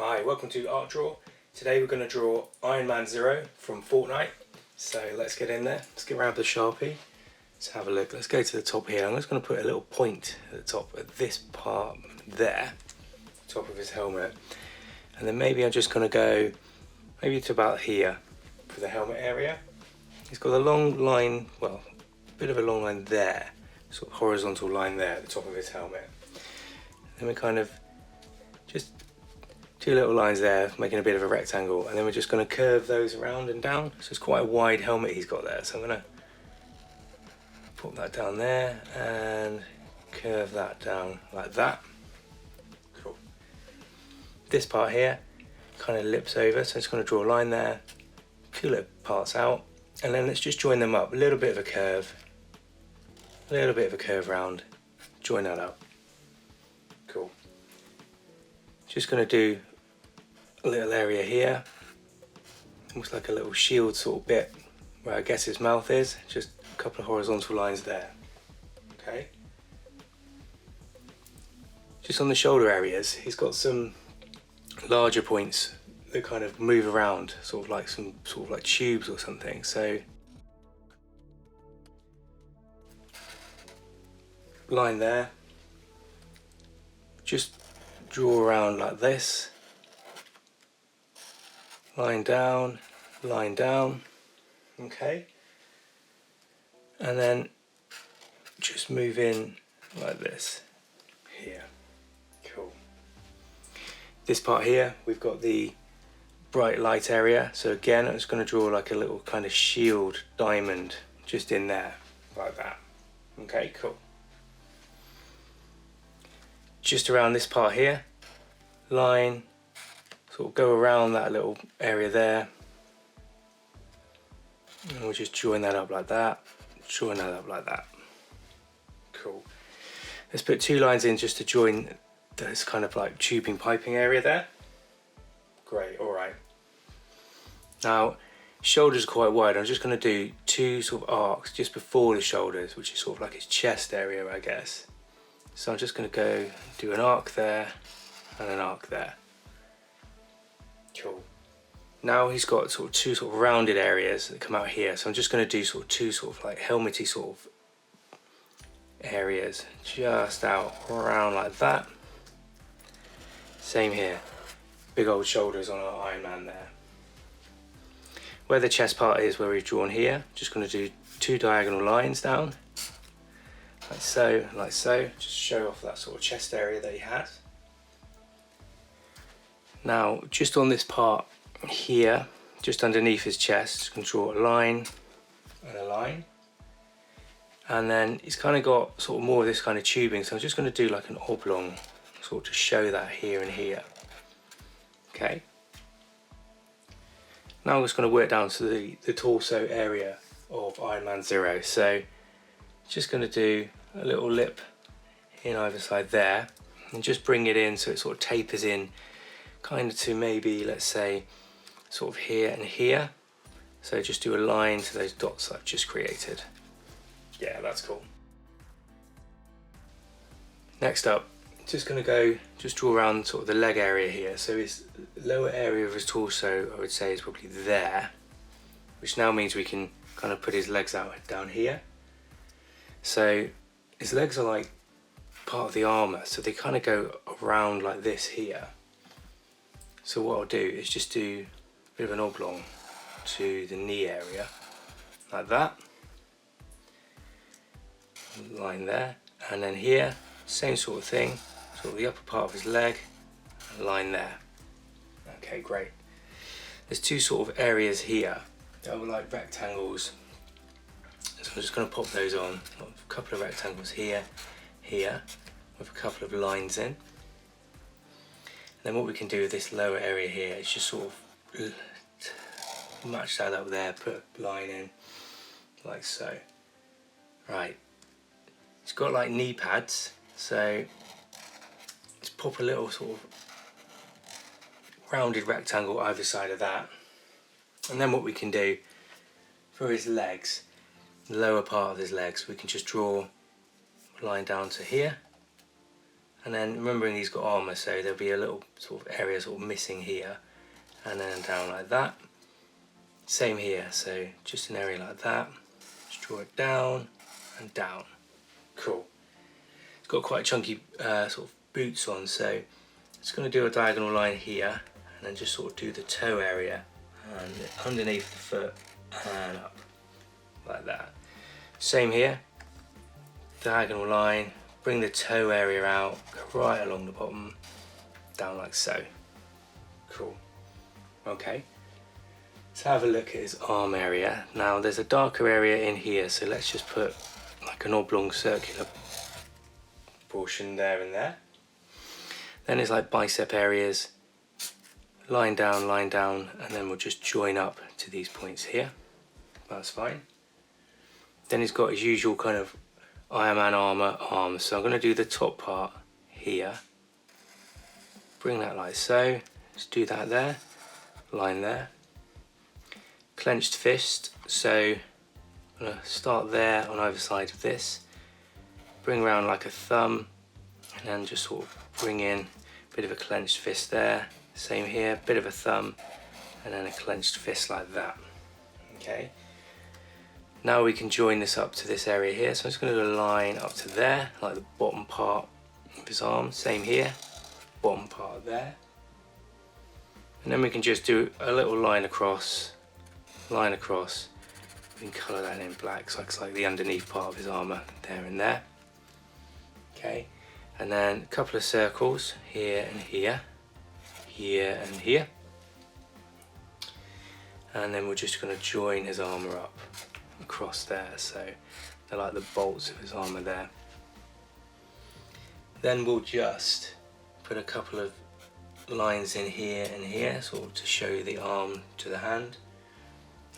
Hi, welcome to Art Draw. Today we're going to draw Iron Man 0 from Fortnite. So let's get in there. Let's get around the Sharpie. Let's have a look. Let's go to the top here. I'm just going to put a little point at the top at this part there, top of his helmet. And then maybe I'm just going to go maybe to about here for the helmet area. He's got a long line, well, a bit of a long line there, sort of horizontal line there at the top of his helmet. Then we kind of just two little lines there, making a bit of a rectangle, and then we're just going to curve those around and down. So it's quite a wide helmet he's got there. So I'm going to put that down there and curve that down like that. Cool. This part here kind of lips over, so I'm just going to draw a line there, a few little parts out, and then let's just join them up. A little bit of a curve, round, join that up. Cool. Just going to do a little area here, almost like a little shield sort of bit where I guess his mouth is, just a couple of horizontal lines there. Okay. Just on the shoulder areas, he's got some larger points that kind of move around, sort of like some sort of like tubes or something. So line there, just draw around like this, line down, okay, and then just move in like this here. Cool. This part here, we've got the bright light area, so again I'm just going to draw like a little kind of shield diamond just in there like that. Okay, cool. Just around this part here, line, sort of go around that little area there, and we'll just join that up like that, join that up like that. Cool. Let's put two lines in just to join this kind of like tubing piping area there. Great, alright. Now, shoulders are quite wide. I'm just going to do two sort of arcs just before the shoulders, which is sort of like his chest area, I guess. So I'm just going to go do an arc there and an arc there. Cool. Now he's got sort of two sort of rounded areas that come out here. So I'm just going to do sort of two sort of like helmety sort of areas just out around like that. Same here. Big old shoulders on our Iron Man there. Where the chest part is, where we've drawn here, just going to do two diagonal lines down. Like so, just show off that sort of chest area that he has. Now, just on this part here, just underneath his chest, just going to draw a line and a line. And then he's kind of got sort of more of this kind of tubing, so I'm just going to do like an oblong, sort of to show that here and here. Okay. Now I'm just going to work down to the torso area of Iron Man 0. So just going to do a little lip in either side there and just bring it in so it sort of tapers in kind of to maybe, let's say, sort of here and here. So just do a line to those dots I've just created. Yeah, that's cool. Next up, just going to go just draw around sort of the leg area here. So his lower area of his torso, I would say, is probably there, which now means we can kind of put his legs out down here. So his legs are like part of the armour, so they kind of go around like this here. So what I'll do is just do a bit of an oblong to the knee area, like that. Line there, and then here, same sort of thing, sort of the upper part of his leg, and line there. Okay, great. There's two sort of areas here that were like rectangles. So I'm just going to pop those on, a couple of rectangles here, with a couple of lines in. And then what we can do with this lower area here is just sort of match that up there, put a line in, like so. Right, it's got like knee pads, so let's pop a little sort of rounded rectangle either side of that. And then what we can do for his legs, the lower part of his legs, we can just draw a line down to here And then remembering he's got armour, so there'll be a little sort of area sort of missing here, and then down like that. Same here, so just an area like that. Just draw it down and down. Cool. It's got quite chunky sort of boots on, so it's going to do a diagonal line here, and then just sort of do the toe area and underneath the foot and up like that. Same here, diagonal line, bring the toe area out, go right along the bottom, down like so. Cool. Okay, let's have a look at his arm area. Now there's a darker area in here, so let's just put like an oblong circular portion there and there. Then it's like bicep areas, line down, and then we'll just join up to these points here. That's fine. Then he's got his usual kind of Iron Man armour arms. So I'm going to do the top part here. Bring that like so. Just do that there. Line there. Clenched fist. So I'm going to start there on either side of this. Bring around like a thumb. And then just sort of bring in a bit of a clenched fist there. Same here. Bit of a thumb. And then a clenched fist like that. Okay. Now we can join this up to this area here. So I'm just going to do a line up to there, like the bottom part of his arm. Same here, bottom part there. And then we can just do a little line across. We can colour that in black, so it's like the underneath part of his armour there and there. Okay, and then a couple of circles here and here, here and here. And then we're just going to join his armour up across there, so they're like the bolts of his armour there. Then we'll just put a couple of lines in here and here, sort of to show the arm to the hand.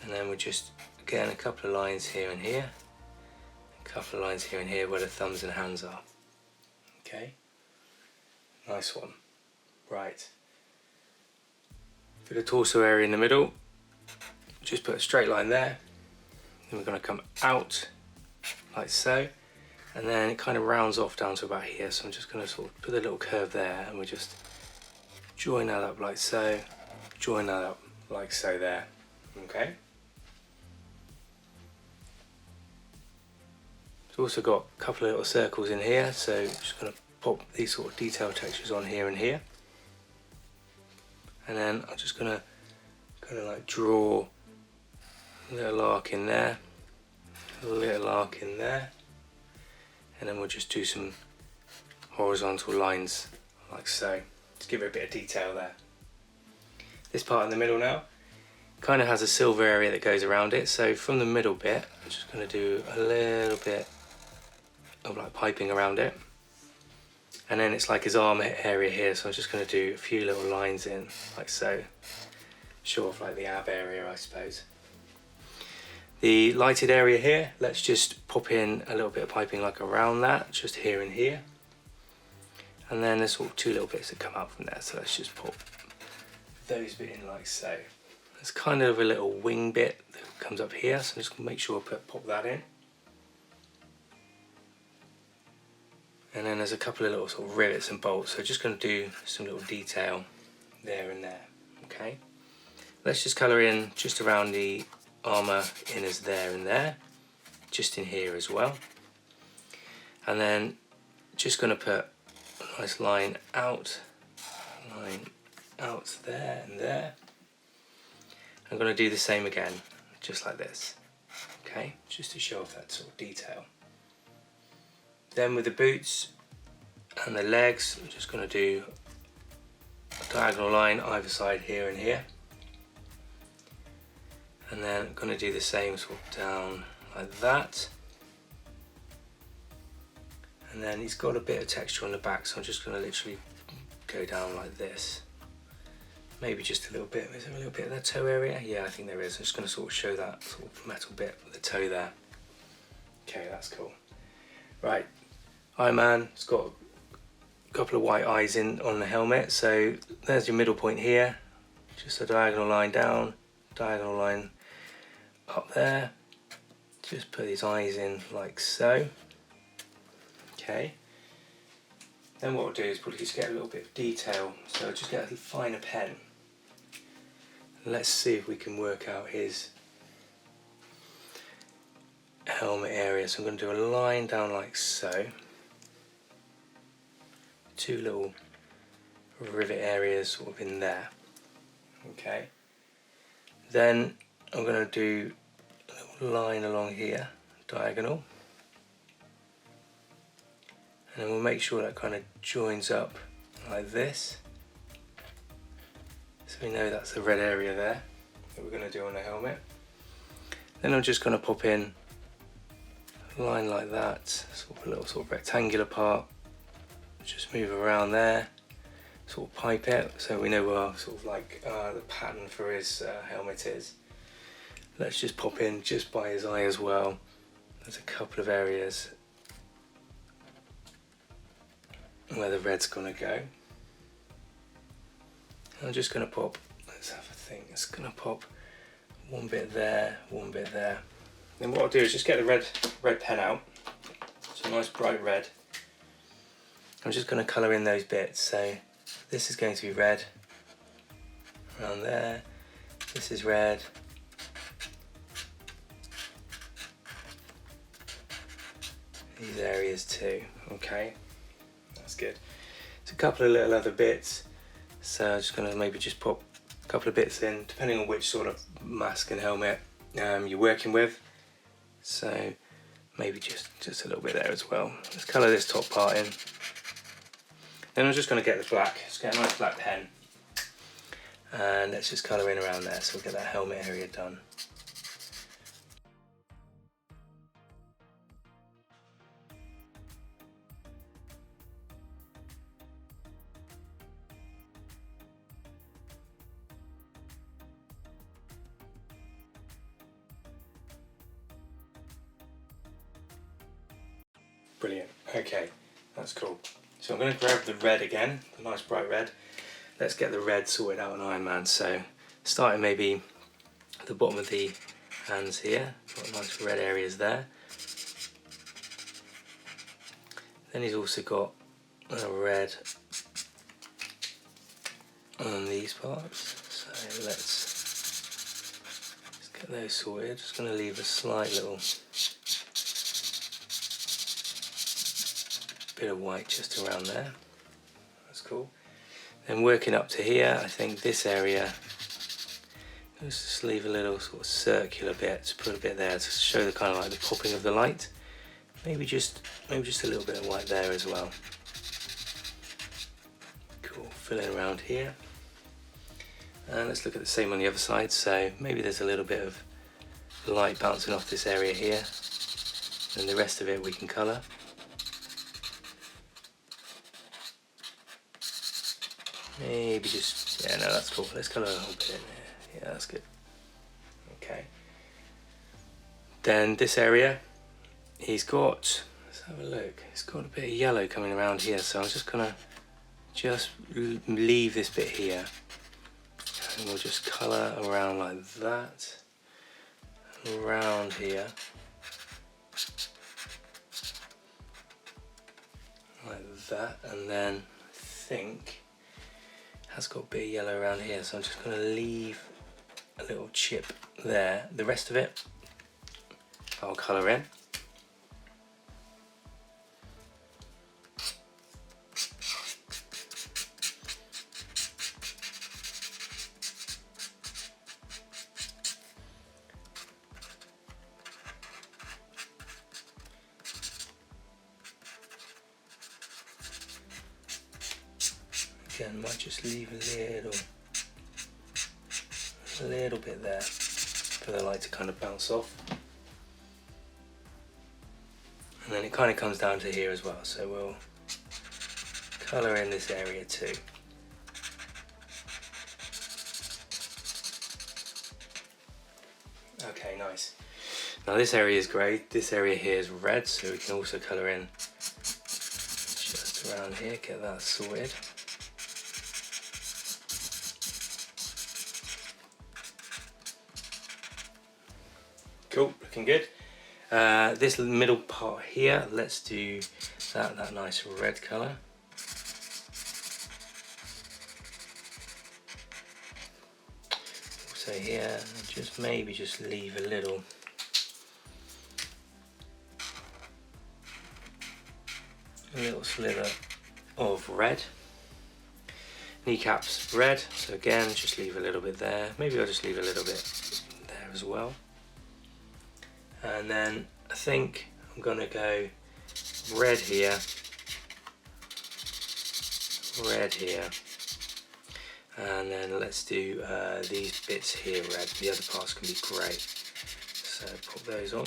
And then we'll just, again, a couple of lines here and here, a couple of lines here and here where the thumbs and hands are. Okay, nice one. Right, for the torso area in the middle, just put a straight line there. Then we're going to come out like so, and then it kind of rounds off down to about here, so I'm just going to sort of put a little curve there, and we just join that up like so, join that up like so there. Okay, it's also got a couple of little circles in here, so I'm just going to pop these sort of detail textures on here and here, and then I'm just going to kind of like draw a little arc in there, a little arc in there, and then we'll just do some horizontal lines like so, to give it a bit of detail there. This part in the middle now kind of has a silver area that goes around it, so from the middle bit I'm just going to do a little bit of like piping around it, and then it's like his arm area here, so I'm just going to do a few little lines in like so, show off like the ab area, I suppose. The lighted area here, let's just pop in a little bit of piping like around that, just here and here. And then there's sort of two little bits that come out from there, so let's just pop those bit in like so. There's kind of a little wing bit that comes up here, so just make sure I pop that in. And then there's a couple of little sort of rivets and bolts, so just going to do some little detail there and there. Okay, let's just colour in just around the armour inners there and there, just in here as well. And then just going to put a nice line out there and there. I'm going to do the same again, just like this. Okay, just to show off that sort of detail. Then with the boots and the legs, I'm just going to do a diagonal line either side here and here. And then I'm going to do the same sort of down like that. And then he's got a bit of texture on the back, so I'm just going to literally go down like this. Maybe just a little bit. Is there a little bit of the toe area? Yeah, I think there is. I'm just going to sort of show that sort of metal bit with the toe there. Okay, that's cool. Right, Iron Man's got a couple of white eyes in on the helmet, so there's your middle point here. Just a diagonal line down, diagonal line up there. Just put these eyes in like so. Okay, Then what we'll do is probably just get a little bit of detail, so just get a finer pen. Let's see if we can work out his helmet area. So I'm going to do a line down like so. 2 little rivet areas sort of in there. Okay. Then I'm going to do a little line along here, diagonal. And then we'll make sure that kind of joins up like this. So we know that's the red area there that we're going to do on the helmet. Then I'm just going to pop in a line like that, sort of a little sort of rectangular part. Just move around there, sort of pipe it, so we know where sort of like the pattern for his helmet is. Let's just pop in just by his eye as well. There's a couple of areas where the red's gonna go. I'm just gonna pop, let's have a think, it's gonna pop one bit there, one bit there. Then what I'll do is just get the red pen out, so a nice bright red. I'm just going to colour in those bits, so this is going to be red around there, this is red, these areas too. Okay, that's good. It's a couple of little other bits, so I'm just going to maybe just pop a couple of bits in, depending on which sort of mask and helmet you're working with. So maybe just a little bit there as well. Let's colour this top part in. Then I'm just going to get the black, just get a nice black pen, and let's just colour in around there, so we'll get that helmet area done. Brilliant, okay, that's cool. So I'm going to grab the red again, the nice bright red. Let's get the red sorted out on Iron Man. So starting maybe at the bottom of the hands here, got nice red areas there. Then he's also got a red on these parts. So let's get those sorted. Just going to leave a slight little bit of white just around there. That's cool. Then working up to here, I think this area, let's just leave a little sort of circular bit, to put a bit there to show the kind of like the popping of the light. Maybe just a little bit of white there as well. Cool. Filling around here. And let's look at the same on the other side. So maybe there's a little bit of light bouncing off this area here, and the rest of it we can colour. Maybe just, yeah, no, that's cool. Let's colour a whole bit in there. Yeah, that's good. Okay. Then this area, he's got, let's have a look. He's got a bit of yellow coming around here, so I'm just gonna leave this bit here, and we'll just colour around like that, around here, like that, and then I think has got a bit of yellow around here, so I'm just going to leave a little chip there. The rest of it I'll colour in. Again, might just leave a little bit there for the light to kind of bounce off. And then it kind of comes down to here as well, so we'll colour in this area too. Okay, nice. Now this area is grey, this area here is red, so we can also colour in just around here, get that sorted. Cool, looking good. This middle part here, let's do that nice red colour. So here, just maybe just leave a little sliver of red. Kneecaps red, so again just leave a little bit there. Maybe I'll just leave a little bit there as well. And then I think I'm gonna go red here, and then let's do these bits here red. The other parts can be grey, so put those on.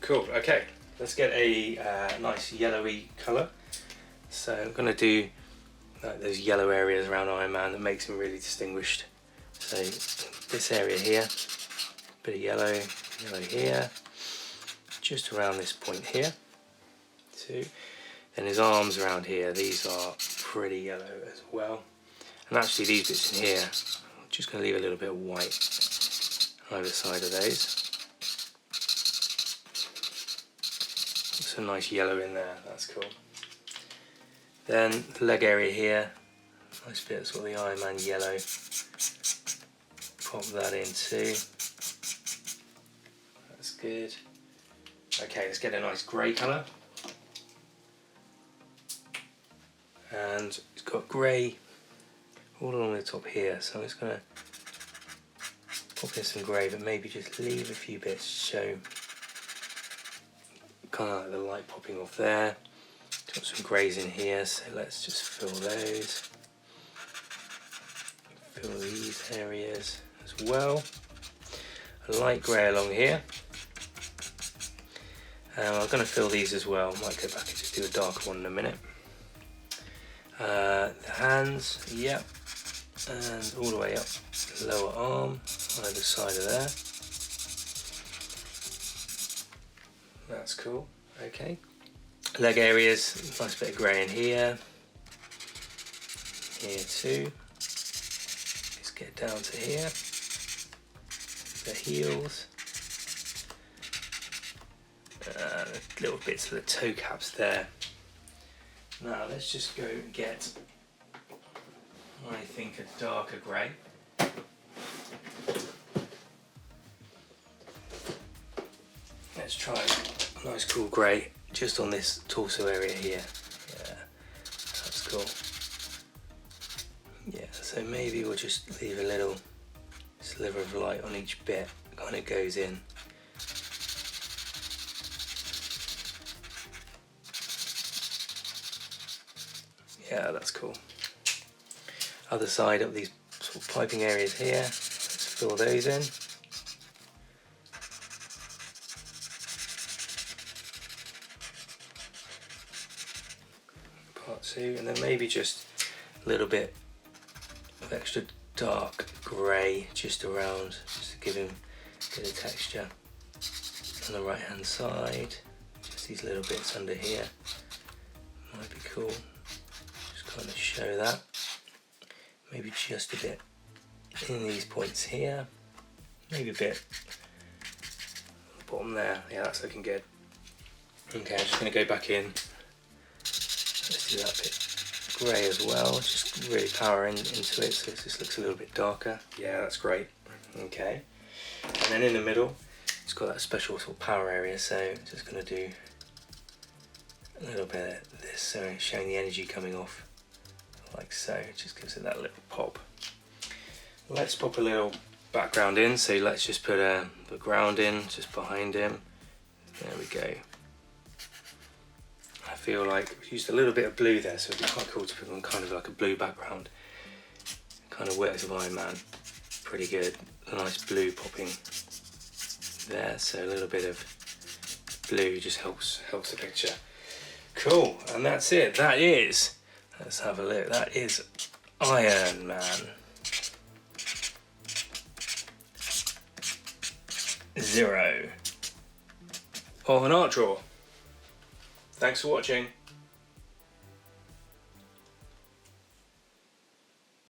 Cool, okay, let's get a nice yellowy colour. So I'm going to do those yellow areas around Iron Man that makes him really distinguished. So this area here, bit of yellow here, just around this point here, too. Then his arms around here, these are pretty yellow as well. And actually these bits in here, I'm just going to leave a little bit of white on either side of those. Some nice yellow in there, that's cool. Then the leg area here, nice bit of sort of the Iron Man yellow. Pop that in too. That's good. Okay, let's get a nice grey colour. And it's got grey all along the top here, so I'm just going to pop in some grey, but maybe just leave a few bits to show kind of like the light popping off there. Got some greys in here, so let's just fill those. Fill these areas as well. A light grey along here. And I'm going to fill these as well. Might go back and just do a darker one in a minute. The hands, yep. And all the way up, lower arm, either side of there. That's cool, okay. Leg areas, nice bit of grey in here. Here too. Let's get down to here. The heels. Little bits of the toe caps there. Now let's just go get, I think, a darker grey. Let's try a nice cool grey just on this torso area here. Yeah, that's cool. Yeah, so maybe we'll just leave a little sliver of light on each bit, kind of goes in. Yeah, that's cool. Other side, up these sort of piping areas here, let's fill those in. Part two, and then maybe just a little bit of extra dark grey just around, just to give him a bit of texture. On the right hand side, just these little bits under here, might be cool. Kind of show that. Maybe just a bit in these points here. Maybe a bit on the bottom there. Yeah, that's looking good. Okay, I'm just going to go back in. Let's do that bit grey as well. Just really power into it so it just looks a little bit darker. Yeah, that's great. Okay. And then in the middle, it's got that special sort of power area, so I'm just going to do a little bit of this, so showing the energy coming off. Like so, it just gives it that little pop. Let's pop a little background in, so let's just put the ground in just behind him. There we go. I feel like we used a little bit of blue there, so it'd be quite cool to put on kind of like a blue background. Kind of works with Iron Man pretty good. A nice blue popping there, so a little bit of blue just helps the picture. Cool, and that's it. That is, let's have a look, that is Iron Man 0 of an art drawer. Thanks for watching.